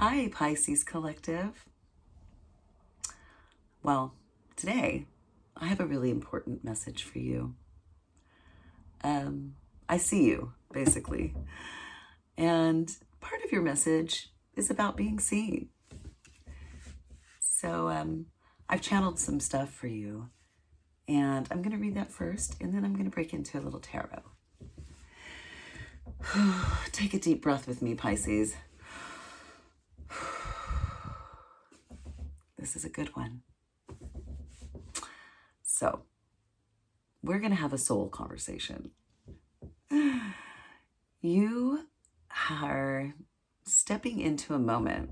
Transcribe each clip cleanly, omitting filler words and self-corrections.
Hi, Pisces Collective. Well, today I have a really important message for you. I see you, basically. And part of your message is about being seen. So I've channeled some stuff for you. And I'm going to read that first, and then I'm going to break into a little tarot. Take a deep breath with me, Pisces. This is a good one. So, we're going to have a soul conversation. You are stepping into a moment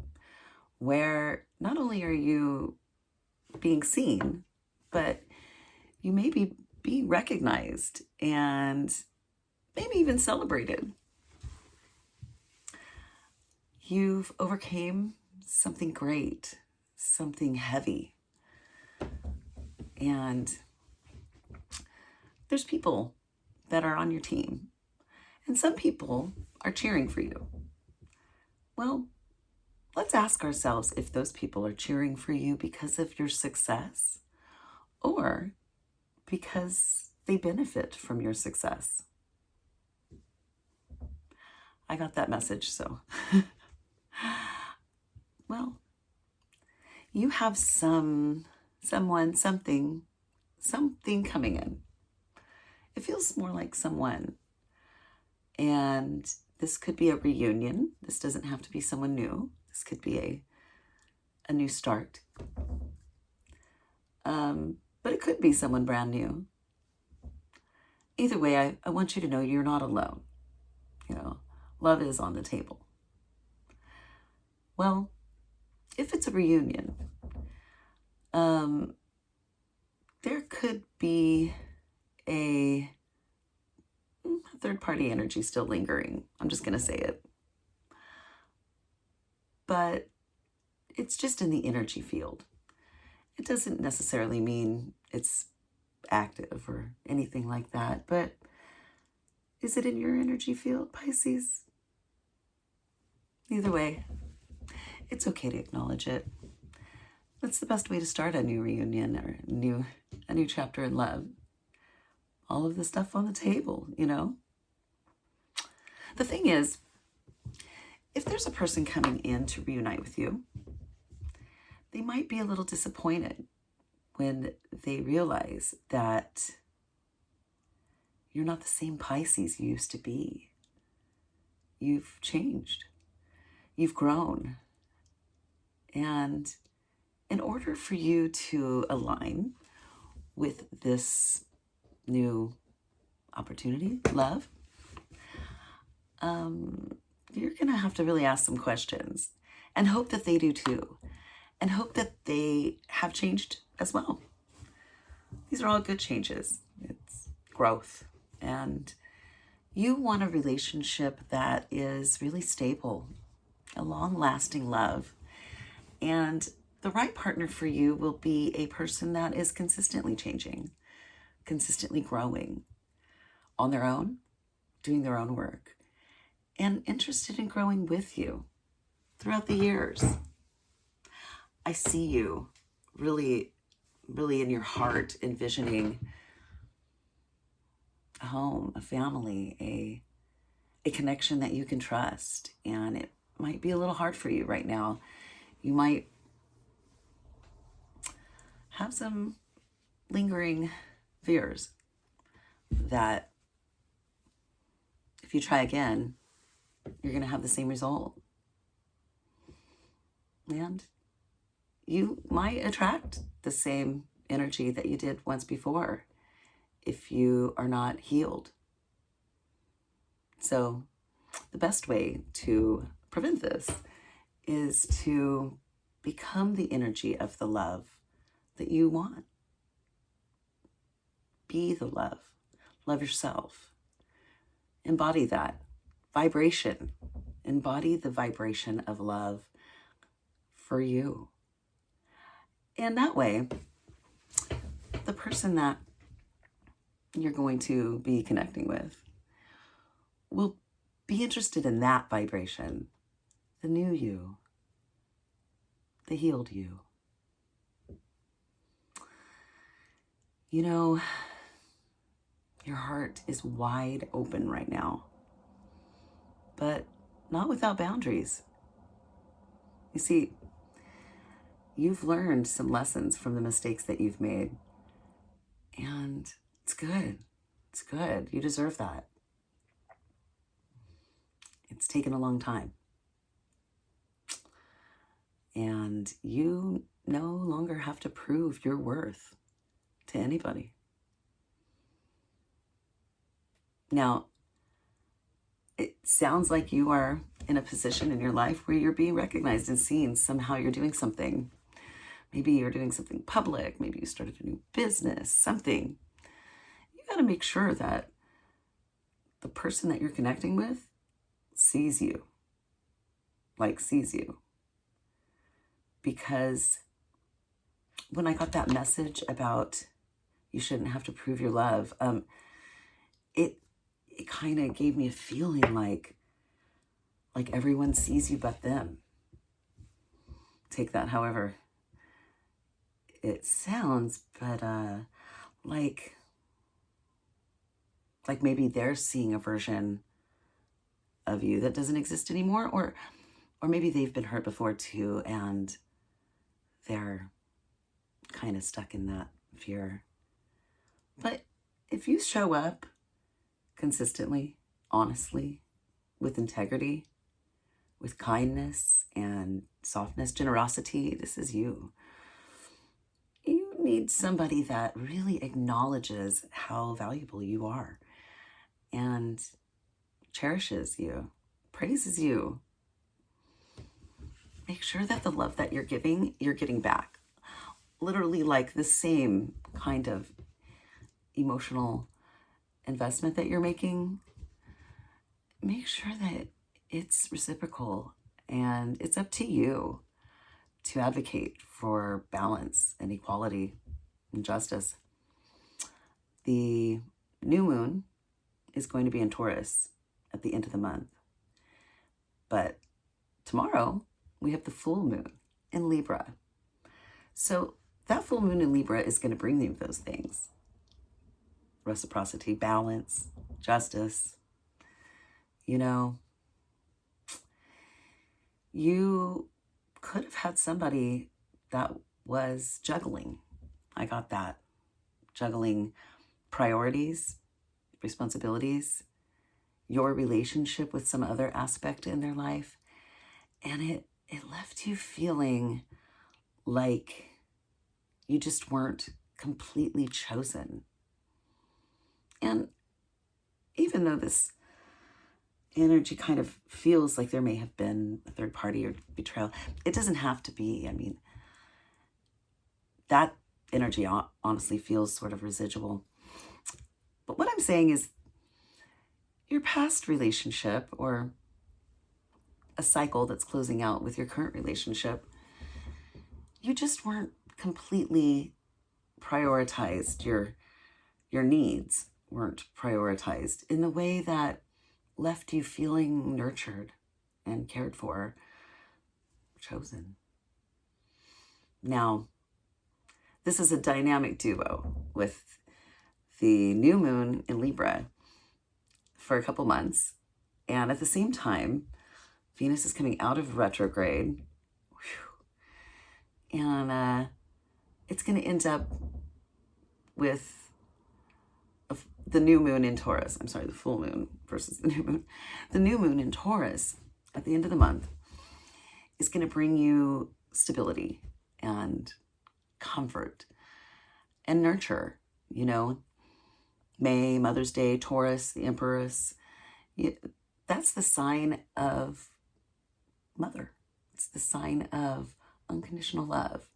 where not only are you being seen, but you may be being recognized and maybe even celebrated. You've overcame something great, something heavy. And there's people that are on your team. And some people are cheering for you. Well, let's ask ourselves if those people are cheering for you because of your success or because they benefit from your success. I got that message, so. Well, you have something coming in. It feels more like someone. And this could be a reunion. This doesn't have to be someone new. This could be a new start. But it could be someone brand new. Either way, I want you to know you're not alone. You know, love is on the table. Well, if it's a reunion, there could be a third-party energy still lingering. I'm just going to say it. But it's just in the energy field. It doesn't necessarily mean it's active or anything like that. But is it in your energy field, Pisces? Either way, it's okay to acknowledge it. That's the best way to start a new reunion or a new chapter in love. All of the stuff on the table, you know? The thing is, if there's a person coming in to reunite with you, they might be a little disappointed when they realize that you're not the same Pisces you used to be. You've changed. You've grown. And in order for you to align with this new opportunity, love, you're going to have to really ask some questions and hope that they do too. And hope that they have changed as well. These are all good changes. It's growth. And you want a relationship that is really stable, a long-lasting love. And the right partner for you will be a person that is consistently changing, consistently growing on their own, doing their own work, and interested in growing with you throughout the years. I see you really, really in your heart envisioning a home, a family, a connection that you can trust. And it might be a little hard for you right now. You might have some lingering fears that if you try again, you're going to have the same result. And you might attract the same energy that you did once before if you are not healed. So the best way to prevent this is to become the energy of the love that you want. Be the love. Love yourself. Embody that vibration. Embody the vibration of love for you. And that way, the person that you're going to be connecting with will be interested in that vibration, the new you, the healed you. You know, your heart is wide open right now, but not without boundaries. You see, you've learned some lessons from the mistakes that you've made, and it's good. It's good. You deserve that. It's taken a long time. And you no longer have to prove your worth to anybody. Now, it sounds like you are in a position in your life where you're being recognized and seen. Somehow you're doing something. Maybe you're doing something public. Maybe you started a new business, something. You got to make sure that the person that you're connecting with sees you. Because when I got that message about you shouldn't have to prove your love, it kind of gave me a feeling like everyone sees you but them. Take that however it sounds, but like maybe they're seeing a version of you that doesn't exist anymore, or maybe they've been hurt before too, and they're kind of stuck in that fear. But if you show up consistently, honestly, with integrity, with kindness and softness, generosity, this is you. You need somebody that really acknowledges how valuable you are and cherishes you, praises you. Make sure that the love that you're getting back. Literally like the same kind of emotional investment that you're making. Make sure that it's reciprocal, and it's up to you to advocate for balance and equality and justice. The new moon is going to be in Taurus at the end of the month. But tomorrow, we have the full moon in Libra. So that full moon in Libra is going to bring you those things. Reciprocity, balance, justice. You know, you could have had somebody that was juggling. I got that. Juggling priorities, responsibilities, your relationship with some other aspect in their life. And it left you feeling like you just weren't completely chosen. And even though this energy kind of feels like there may have been a third party or betrayal, it doesn't have to be. I mean, that energy honestly feels sort of residual. But what I'm saying is your past relationship or a cycle that's closing out with your current relationship, you just weren't completely prioritized. Your needs weren't prioritized in the way that left you feeling nurtured and cared for, chosen. Now, this is a dynamic duo with the new moon in Libra for a couple months. And at the same time, Venus is coming out of retrograde. And it's going to end up with the new moon in Taurus. I'm sorry, the full moon versus the new moon. The new moon in Taurus at the end of the month is going to bring you stability and comfort and nurture. You know, May, Mother's Day, Taurus, the Empress. That's the sign of mother. It's the sign of unconditional love.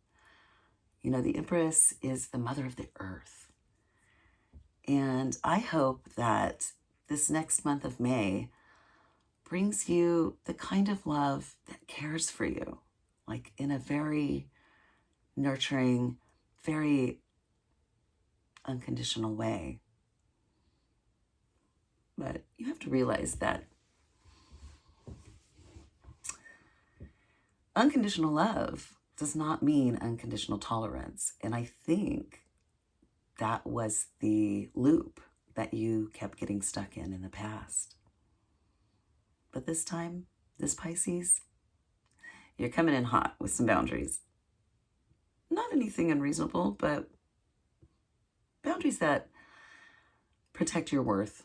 You know, the Empress is the mother of the earth. And I hope that this next month of May brings you the kind of love that cares for you, like in a very nurturing, very unconditional way. But you have to realize that unconditional love does not mean unconditional tolerance. And I think that was the loop that you kept getting stuck in the past. But this time, this Pisces, you're coming in hot with some boundaries. Not anything unreasonable, but boundaries that protect your worth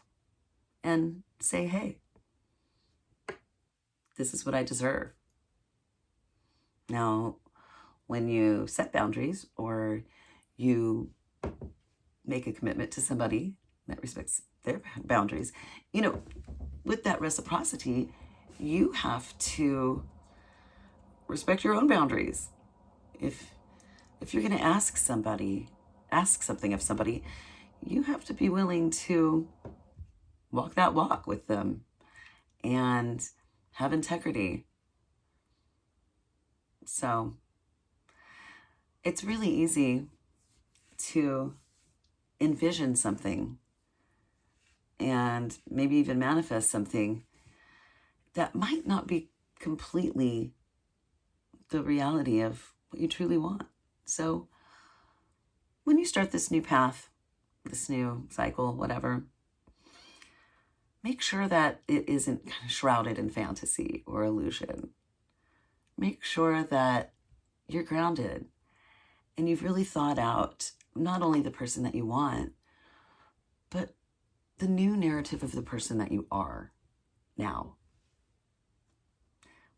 and say, hey, this is what I deserve. Now, when you set boundaries or you make a commitment to somebody that respects their boundaries, you know, with that reciprocity, you have to respect your own boundaries. If you're going to ask something of somebody, you have to be willing to walk that walk with them and have integrity. So it's really easy to envision something and maybe even manifest something that might not be completely the reality of what you truly want. So when you start this new path, this new cycle, whatever, make sure that it isn't kind of shrouded in fantasy or illusion. Make sure that you're grounded and you've really thought out not only the person that you want, but the new narrative of the person that you are now.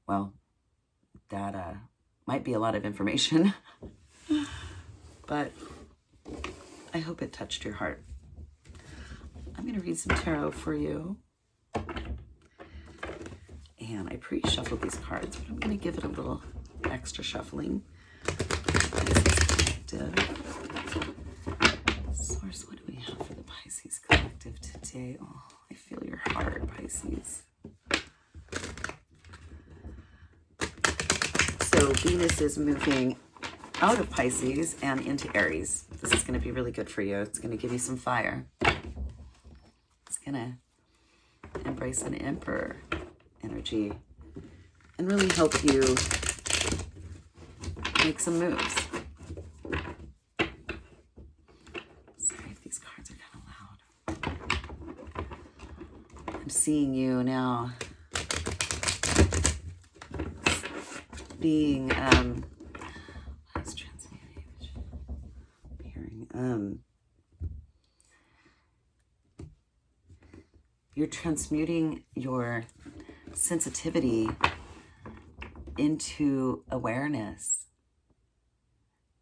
Well, that might be a lot of information, but I hope it touched your heart. I'm going to read some tarot for you. And I pre-shuffled these cards, but I'm going to give it a little extra shuffling. Source, what do we have for the Pisces collective today? Oh, I feel your heart, Pisces. So Venus is moving out of Pisces and into Aries. This is going to be really good for you. It's going to give you some fire. It's going to embrace an Emperor energy and really help you make some moves. Sorry if these cards are kind of loud. I'm seeing you now being what's transmuting? Hearing you're transmuting your sensitivity into awareness,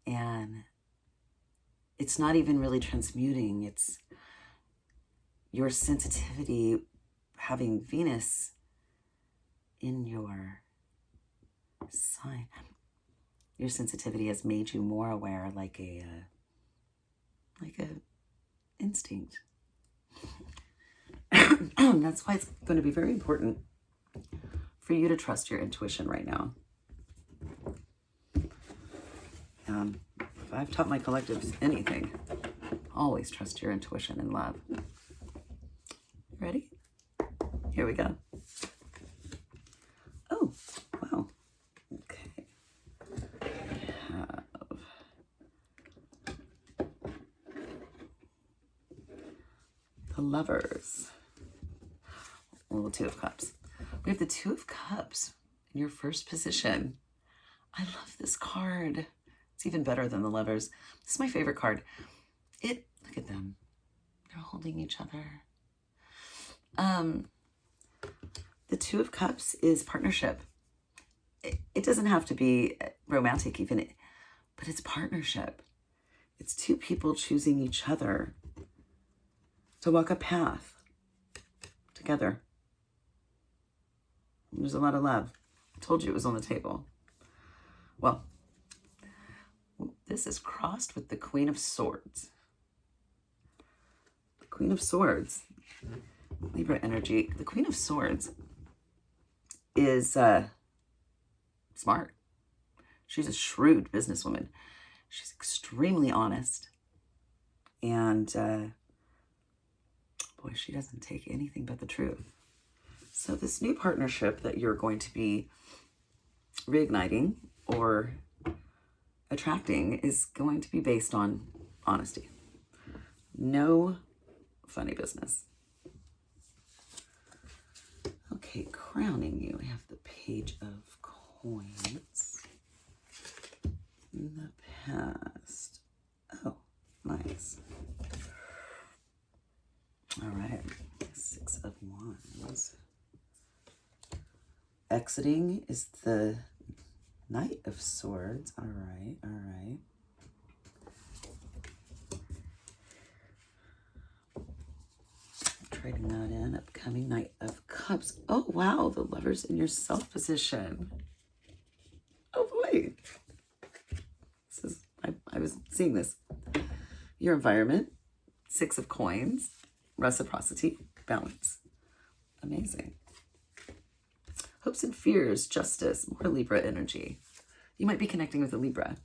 and it's not even really transmuting, it's your sensitivity having Venus in your sign. Your sensitivity has made you more aware, like a instinct. That's why it's going to be very important for you to trust your intuition right now. If I've taught my collectives anything, always trust your intuition and love. Ready? Here we go. Oh, wow. Okay. We have the Lovers. Well, the Two of Cups. We have the Two of Cups in your first position. I love this card. It's even better than the Lovers. This is my favorite card. Look at them. They're holding each other. The Two of Cups is partnership. It doesn't have to be romantic even, but it's partnership. It's two people choosing each other to walk a path together. There's a lot of love. I told you it was on the table. Well, this is crossed with the Queen of Swords. The Queen of Swords, Libra energy. The Queen of Swords is smart. She's a shrewd businesswoman. She's extremely honest. And boy, she doesn't take anything but the truth. So this new partnership that you're going to be reigniting or attracting is going to be based on honesty. No funny business. Okay, crowning you, I have the Page of Coins. In the past. Oh, nice. All right, 6 of Wands. Exiting is the Knight of Swords. All right, all right. Trading that in. Upcoming Knight of Cups. Oh, wow. The Lovers in your self position. Oh, boy. This is, I was seeing this. Your environment. 6 of Coins. Reciprocity. Balance. Amazing. Hopes and fears. Justice. More Libra energy. You might be connecting with a Libra.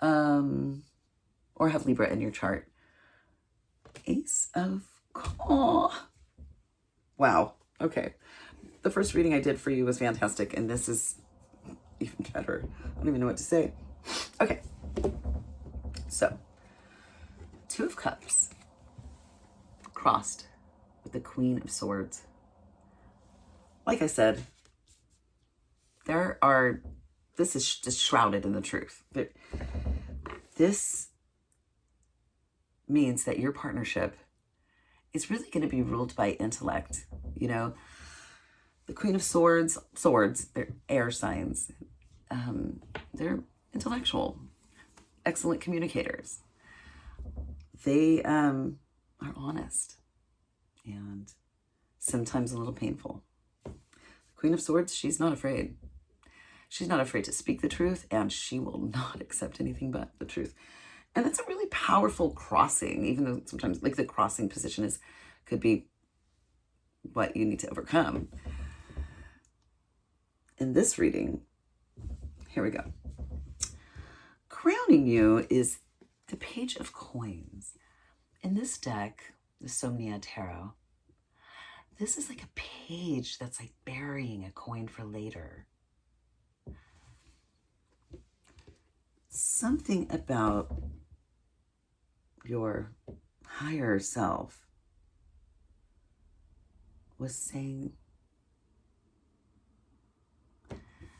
Or have Libra in your chart. Ace of Oh, wow. Okay. The first reading I did for you was fantastic, and this is even better. I don't even know what to say. Okay. So, 2 of Cups crossed with the Queen of Swords. Like I said, this is just shrouded in the truth. This means that your partnership is really going to be ruled by intellect. You know, the Queen of Swords, they're air signs. They're intellectual, excellent communicators. They are honest and sometimes a little painful. The Queen of Swords, she's not afraid. She's not afraid to speak the truth, and she will not accept anything but the truth. And that's a really powerful crossing, even though sometimes like the crossing position could be what you need to overcome. In this reading, here we go. Crowning you is the Page of Coins. In this deck, the Somnia Tarot, this is like a page that's like burying a coin for later. Something about your higher self was saying,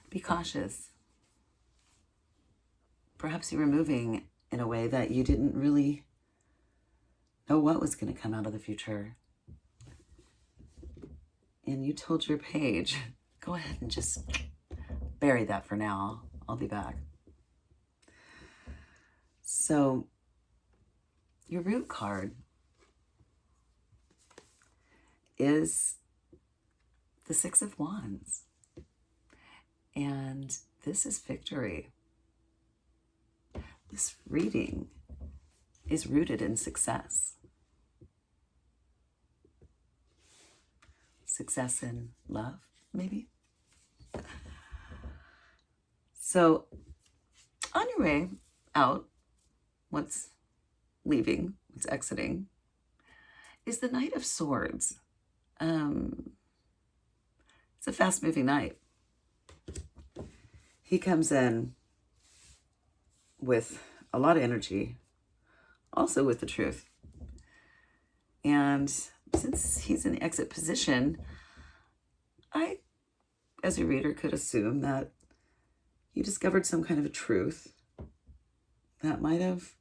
be cautious. Perhaps you were moving in a way that you didn't really know what was going to come out of the future. And you told your page, go ahead and just bury that for now. I'll be back. So, your root card is the 6 of Wands. And this is victory. This reading is rooted in success. Success in love, maybe? So, on your way out, what's leaving, what's exiting, is the Knight of Swords. It's a fast-moving knight. He comes in with a lot of energy, also with the truth. And since he's in the exit position, I, as a reader, could assume that you discovered some kind of a truth that might have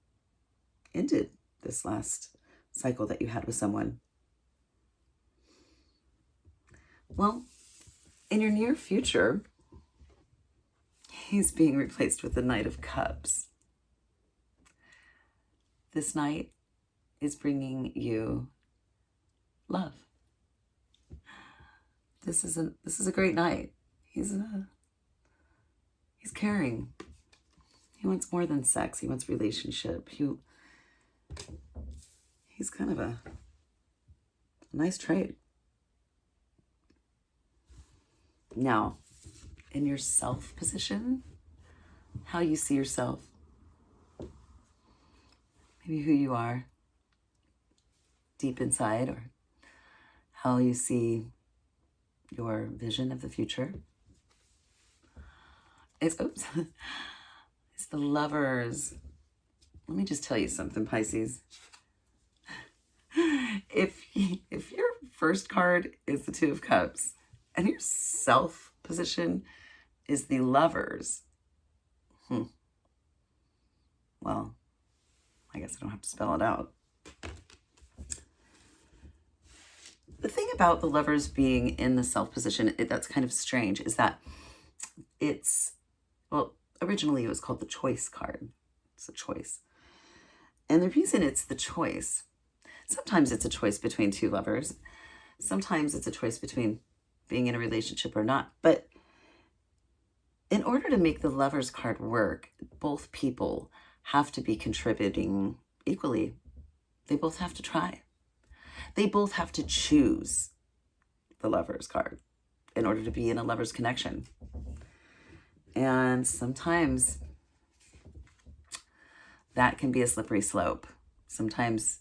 ended this last cycle that you had with someone. Well, in your near future, he's being replaced with the Knight of Cups. This knight is bringing you love. This is a great knight. He's caring. He wants more than sex. He wants relationship. He's kind of a nice trait. Now, in your self position, how you see yourself, maybe who you are deep inside, or how you see your vision of the future. is the Lovers. Let me just tell you something, Pisces. If your first card is the Two of Cups and your self position is the Lovers, well, I guess I don't have to spell it out. The thing about the Lovers being in the self position that's kind of strange is that it's, well, originally it was called the Choice card. It's a choice. And the reason it's the choice, sometimes it's a choice between two lovers. Sometimes it's a choice between being in a relationship or not. But in order to make the Lovers card work, both people have to be contributing equally. They both have to try. They both have to choose the Lovers card in order to be in a Lovers connection. And sometimes that can be a slippery slope. Sometimes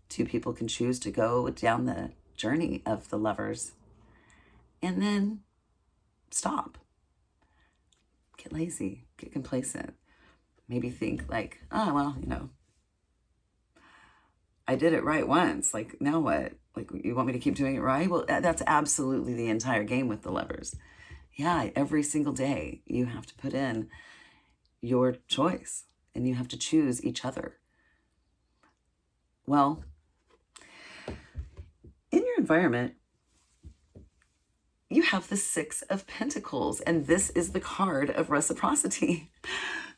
two people can choose to go down the journey of the Lovers and then stop. Get lazy, get complacent. Maybe think like, oh, well, you know, I did it right once. Like, now what? Like, you want me to keep doing it right? Well, that's absolutely the entire game with the Lovers. Yeah, every single day you have to put in your choice and you have to choose each other. Well, in your environment, you have the Six of Pentacles, and this is the card of reciprocity.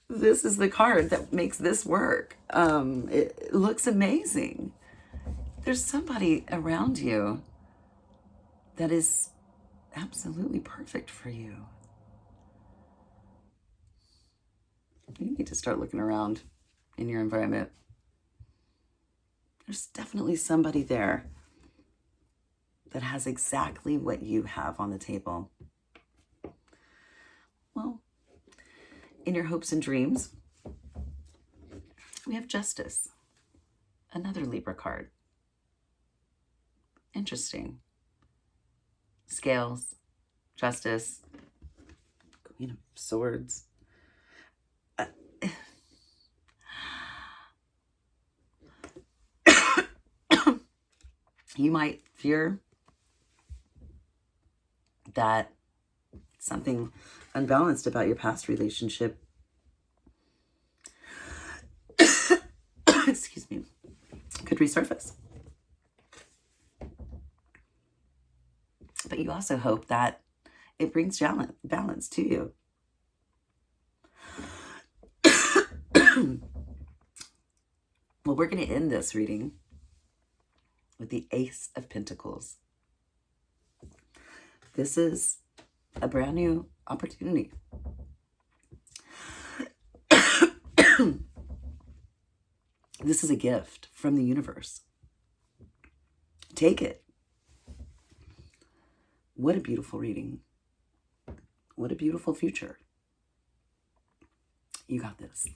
This is the card that makes this work. It looks amazing. There's somebody around you that is absolutely perfect for you. You need to start looking around in your environment. There's definitely somebody there that has exactly what you have on the table. Well, in your hopes and dreams, we have Justice, another Libra card. Interesting. Scales, Justice, Queen of Swords. You might fear that something unbalanced about your past relationship, excuse me, could resurface. But you also hope that it brings balance to you. Well, we're going to end this reading with the Ace of Pentacles. This is a brand new opportunity. This is a gift from the universe. Take it. What a beautiful reading. What a beautiful future. You got this.